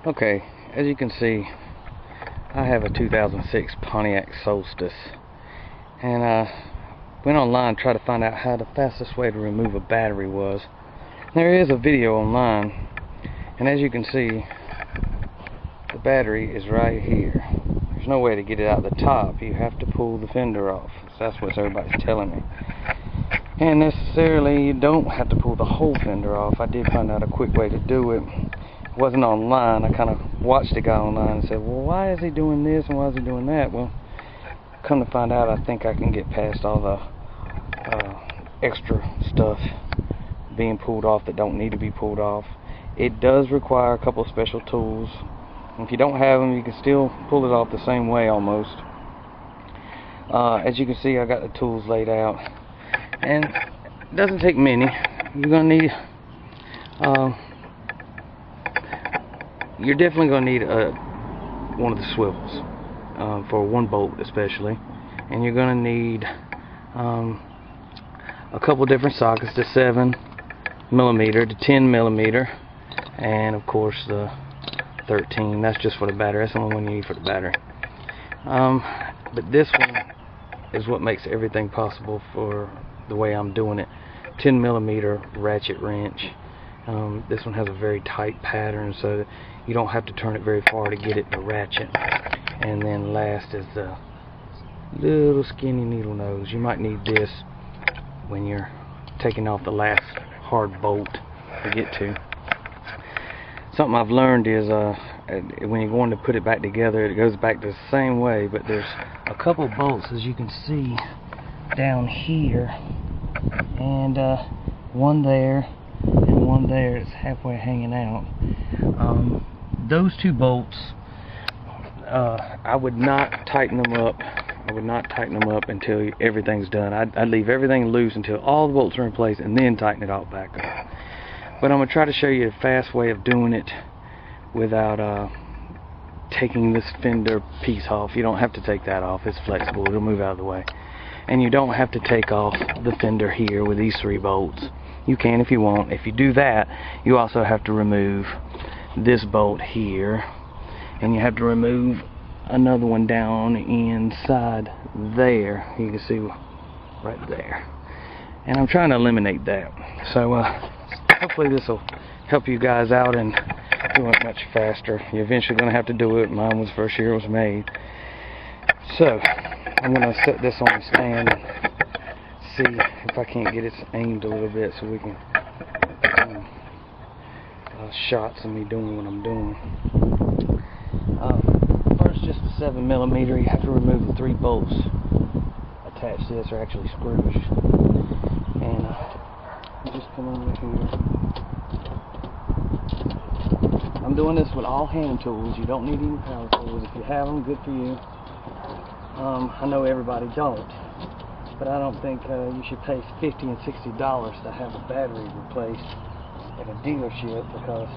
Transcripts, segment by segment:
Okay, as you can see, I have a 2006 Pontiac Solstice, and I went online to try to find out how the fastest way to remove a battery was. There is a video online, and as you can see, the battery is right here. There's no way to get it out the top. You have to pull the fender off. That's what everybody's telling me. And necessarily, you don't have to pull the whole fender off. I did find out a quick way to do it. It wasn't online. I kind of watched a guy online and said, well, why is he doing this and why is he doing that? Well, come to find out, I think I can get past all the extra stuff being pulled off that don't need to be pulled off. It does require a couple of special tools. If you don't have them, you can still pull it off the same way almost. As you can see, I got the tools laid out, and it doesn't take many. You're gonna need you're definitely gonna need one of the swivels for one bolt especially, and you're gonna need a couple different sockets, the 7mm, the 10mm, and of course the 13. That's just for the battery. That's the only one you need for the battery. But this one is what makes everything possible for the way I'm doing it. 10mm ratchet wrench. This one has a very tight pattern, so that you don't have to turn it very far to get it to ratchet. And then last is the little skinny needle nose. You might need this when you're taking off the last hard bolt to get to. Something I've learned is when you're going to put it back together, it goes back the same way, but there's a couple bolts, as you can see down here, and one there and one there. It's halfway hanging out. Those two bolts, I would not tighten them up. I would not tighten them up until everything's done. I'd leave everything loose until all the bolts are in place and then tighten it all back up. But I'm going to try to show you a fast way of doing it without taking this fender piece off. You don't have to take that off. It's flexible. It'll move out of the way. And you don't have to take off the fender here with these 3 bolts. You can if you want. If you do that, you also have to remove this bolt here. And you have to remove another one down inside there. You can see right there. And I'm trying to eliminate that. So hopefully this will help you guys out and do it much faster. You're eventually going to have to do it. Mine was the first year it was made. So I'm going to set this on the stand and see if I can't get it aimed a little bit so we can shots of me doing what I'm doing. First, just the 7mm. You have to remove the 3 bolts attached to this, or actually screws. And just come over here. I'm doing this with all hand tools. You don't need any power tools. If you have them, good for you. I know everybody don't, but I don't think you should pay $50 and $60 to have a battery replaced at a dealership, because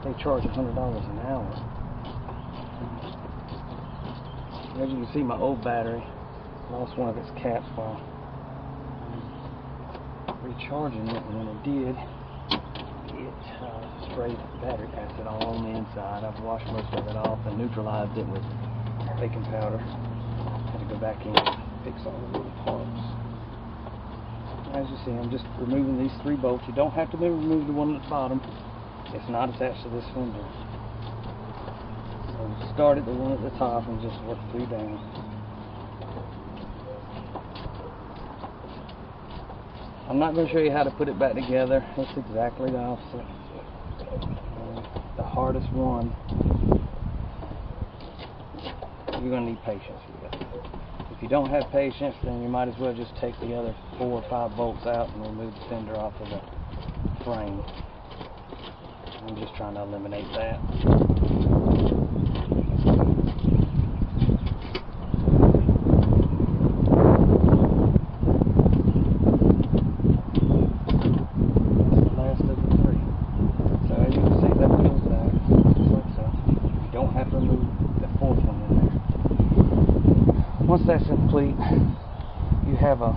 they charge $100 an hour. As you can see, my old battery lost one of its caps while recharging it, and when it did, it sprayed battery acid all on the inside. I've washed most of it off and neutralized it with baking powder. Had to go back in and fix all the little parts. As you see, I'm just removing these 3 bolts. You don't have to remove the one at the bottom. It's not attached to this fender. So start at the one at the top and just work 3 down. I'm not going to show you how to put it back together. It's exactly the opposite. The hardest one, you're going to need patience with. If you don't have patience, then you might as well just take the other 4 or 5 bolts out and remove the fender off of the frame. I'm just trying to eliminate that. Once that's complete, you have a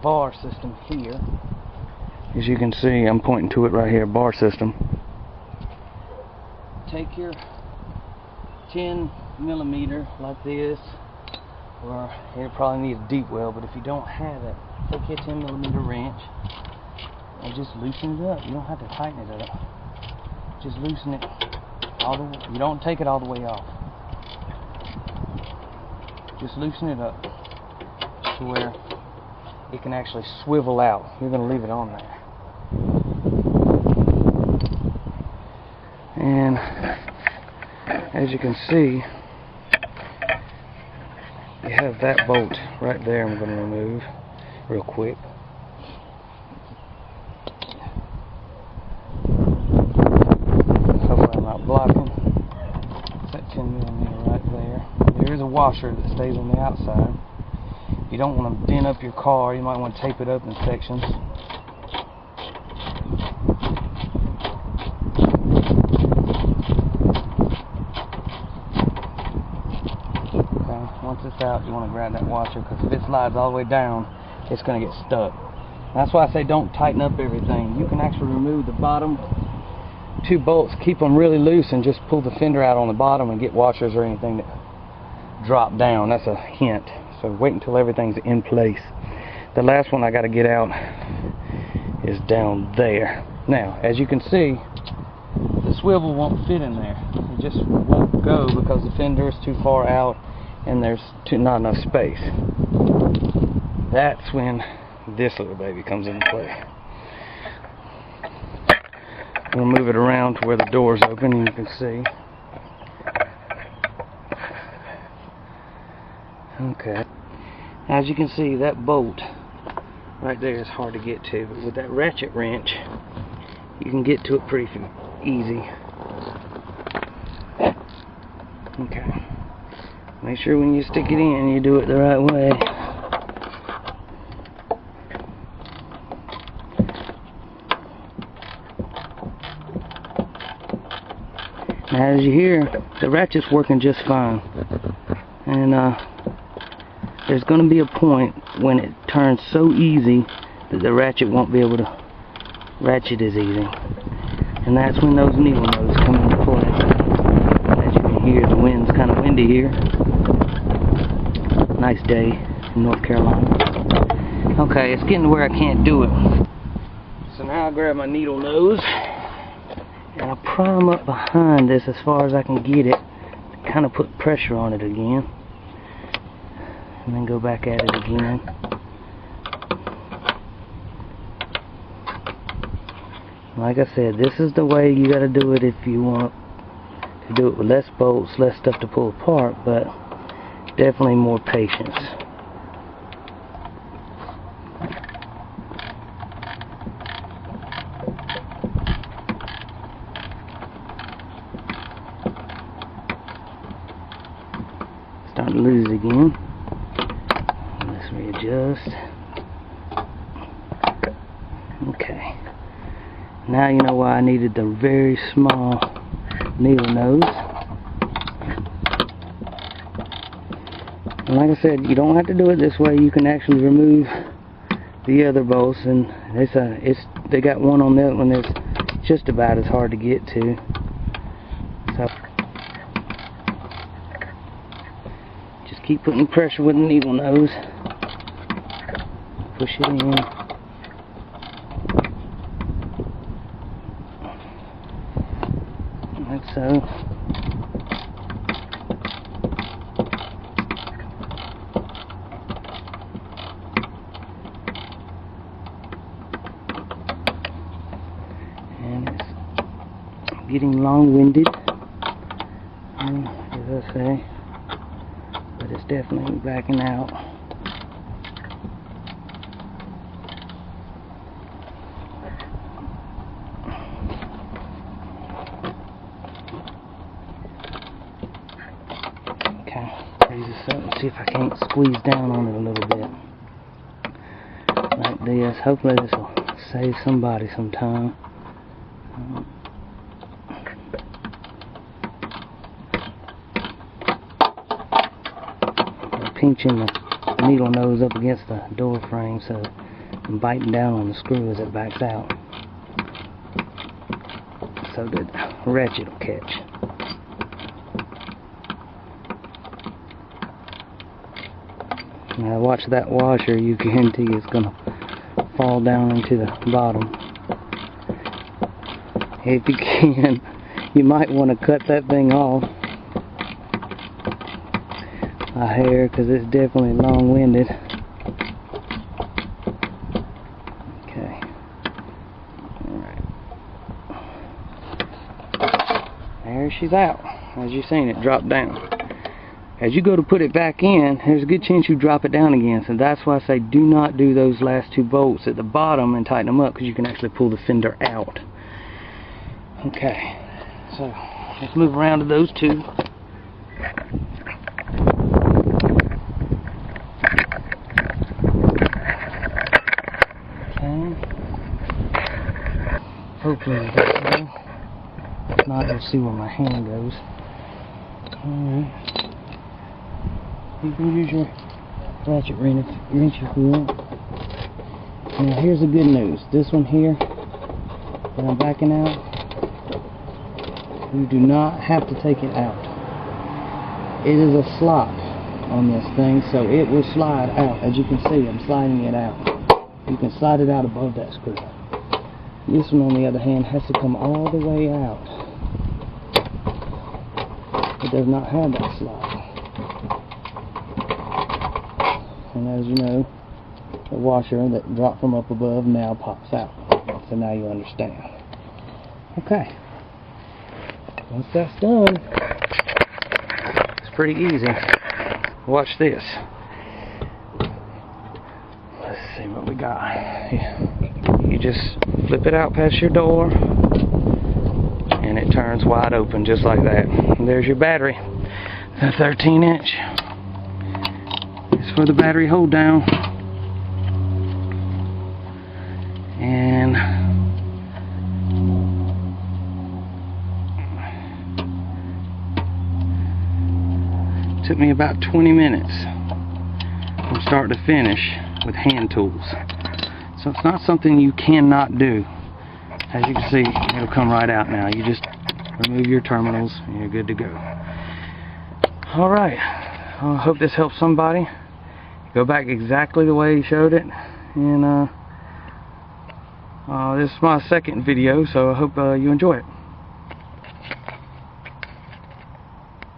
bar system here, As you can see, I'm pointing to it right here, bar system. Take your 10 millimeter like this, or you probably need a deep well, but if you don't have it, take your 10 millimeter wrench and just loosen it up. You don't have to tighten it up. Just loosen it all the way. You don't take it all the way off. Just loosen it up to where it can actually swivel out. You're going to leave it on there. And as you can see, you have that bolt right there. I'm going to remove real quick. Hopefully I'm not blocking. It's that 10 millimeter right there. There is a washer that stays on the outside. If you don't want to dent up your car, you might want to tape it up in sections. Once it's out, you want to grab that washer, because if it slides all the way down, it's going to get stuck. That's why I say don't tighten up everything. You can actually remove the bottom 2 bolts, keep them really loose, and just pull the fender out on the bottom and get washers or anything that drop down. That's a hint. So wait until everything's in place. The last one I got to get out is down there. Now, as you can see, the swivel won't fit in there. It just won't go because the fender is too far out and there's not enough space. That's when this little baby comes into play. We'll move it around to where the door's open and you can see. Okay. As you can see, that bolt right there is hard to get to, but with that ratchet wrench, you can get to it pretty easy. Okay. Make sure when you stick it in, you do it the right way. Now, as you hear, the ratchet's working just fine. And there's going to be a point when it turns so easy that the ratchet won't be able to ratchet as easy. And that's when those needle noses come into play. As you can hear, the wind's kind of windy here. Nice day in North Carolina. Okay, it's getting to where I can't do it. So now I grab my needle nose and I prime up behind this as far as I can get it to kind of put pressure on it again. And then go back at it again. Like I said, this is the way you gotta do it if you want to do it with less bolts, less stuff to pull apart, but definitely more patience. Starting to lose again. Let's readjust. Okay. Now you know why I needed the very small needle nose. And like I said, you don't have to do it this way. You can actually remove the other bolts, and they got one on that one that's just about as hard to get to. So just keep putting pressure with the needle nose. Push it in. Like so. And it's getting long-winded, as I say, but it's definitely backing out. Raise this up and see if I can't squeeze down on it a little bit like this. Hopefully this will save somebody some time. I'm pinching the needle nose up against the door frame so and biting down on the screw as it backs out, so that the ratchet will catch. Now watch that washer, you guarantee it's going to fall down into the bottom. If you can, you might want to cut that thing off a hair, because it's definitely long-winded. Okay. Alright. There she's out. As you've seen, it dropped down. As you go to put it back in, there's a good chance you drop it down again. So that's why I say do not do those last two bolts at the bottom and tighten them up, because you can actually pull the fender out. Okay, so let's move around to those two. Okay. Hopefully it does go. If not, you'll see where my hand goes. Alright. You can use your ratchet wrench if you want. Now here's the good news. This one here that I'm backing out, you do not have to take it out. It is a slot on this thing, so it will slide out. As you can see, I'm sliding it out. You can slide it out above that screw. This one, on the other hand, has to come all the way out. It does not have that slot. And as you know, the washer that dropped from up above now pops out. So now you understand. Okay. Once that's done, it's pretty easy. Watch this. Let's see what we got. You just flip it out past your door, and it turns wide open just like that. And there's your battery. The 13-inch. It's for the battery hold down. And it took me about 20 minutes from start to finish with hand tools. So it's not something you cannot do. As you can see, it'll come right out now. You just remove your terminals and you're good to go. Alright, I hope this helps somebody. Go back exactly the way he showed it. And this is my second video, so I hope you enjoy it.